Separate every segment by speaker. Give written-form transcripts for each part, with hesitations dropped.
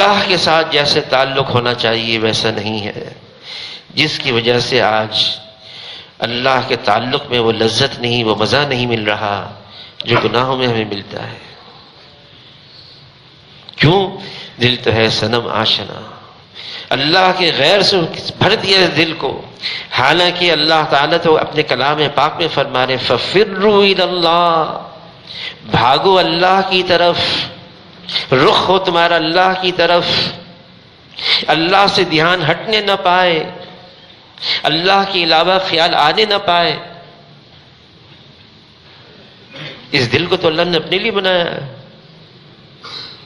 Speaker 1: اللہ کے ساتھ جیسے تعلق ہونا چاہیے ویسا نہیں ہے، جس کی وجہ سے آج اللہ کے تعلق میں وہ لذت نہیں، وہ مزہ نہیں مل رہا جو گناہوں میں ہمیں ملتا ہے۔ کیوں؟ دل تو ہے صنم آشنا، اللہ کے غیر سے بھر دیا ہے دل کو، حالانکہ اللہ تعالیٰ تو اپنے کلام پاک میں فرما رہے فَفِرُّوا إِلَى اللَّهِ، بھاگو اللہ کی طرف، رخ ہو تمہارا اللہ کی طرف، اللہ سے دھیان ہٹنے نہ پائے، اللہ کے علاوہ خیال آنے نہ پائے۔ اس دل کو تو اللہ نے اپنے لیے بنایا ہے،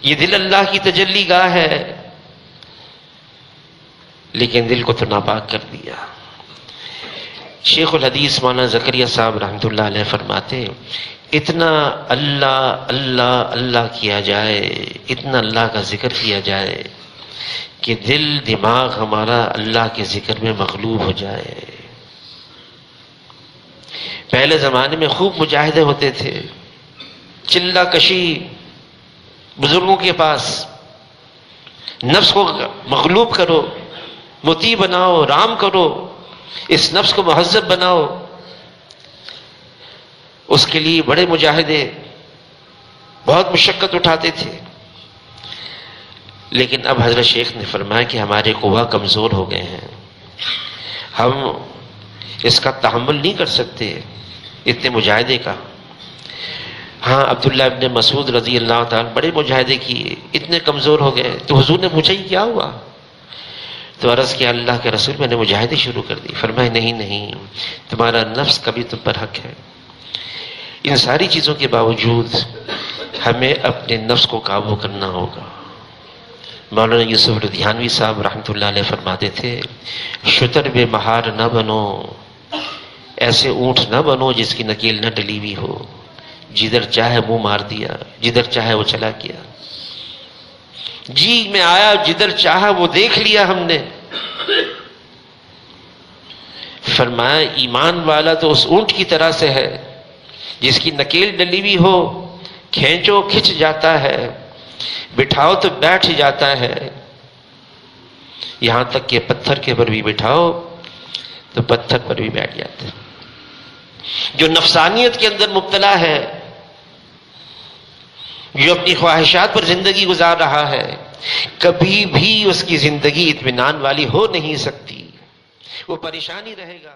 Speaker 1: یہ دل اللہ کی تجلی گاہ ہے، لیکن دل کو تو ناپاک کر دیا۔ شیخ الحدیث مولانا زکریا صاحب رحمۃ اللہ علیہ فرماتے اتنا اللہ اللہ اللہ کیا جائے، اتنا اللہ کا ذکر کیا جائے کہ دل دماغ ہمارا اللہ کے ذکر میں مغلوب ہو جائے۔ پہلے زمانے میں خوب مجاہدے ہوتے تھے، چلہ کشی بزرگوں کے پاس، نفس کو مغلوب کرو، مطیع بناؤ، رام کرو، اس نفس کو مہذب بناؤ، اس کے لیے بڑے مجاہدے، بہت مشقت اٹھاتے تھے۔ لیکن اب حضرت شیخ نے فرمایا کہ ہمارے قوا کمزور ہو گئے ہیں، ہم اس کا تحمل نہیں کر سکتے اتنے مجاہدے کا۔ ہاں عبداللہ ابن مسعود رضی اللہ تعالیٰ بڑے مجاہدے کیے، اتنے کمزور ہو گئے، تو حضور نے پوچھا یہ کیا ہوا؟ تو عرض کیا اللہ کے رسول میں نے مجاہدے شروع کر دی۔ فرمایا نہیں، تمہارا نفس کبھی تم پر حق ہے۔ ان ساری چیزوں کے باوجود ہمیں اپنے نفس کو قابو کرنا ہوگا۔ مولانا یوسف لدھیانوی صاحب رحمۃ اللہ علیہ فرماتے تھے شتر بے مہار نہ بنو، ایسے اونٹ نہ بنو جس کی نکیل نہ ڈلی ہوئی ہو، جدھر چاہے منہ مار دیا، جدھر چاہے وہ چلا گیا، جی میں آیا جدھر چاہا وہ دیکھ لیا ہم نے۔ فرمایا ایمان والا تو اس اونٹ کی طرح سے ہے جس کی نکیل ڈلی ہوئی ہو، کھینچو کھچ جاتا ہے، بٹھاؤ تو بیٹھ جاتا ہے، یہاں تک کہ پتھر کے پر بھی بٹھاؤ تو پتھر پر بھی بیٹھ جاتا ہے۔ جو نفسانیت کے اندر مبتلا ہے، جو اپنی خواہشات پر زندگی گزار رہا ہے، کبھی بھی اس کی زندگی اطمینان والی ہو نہیں سکتی، وہ پریشانی رہے گا۔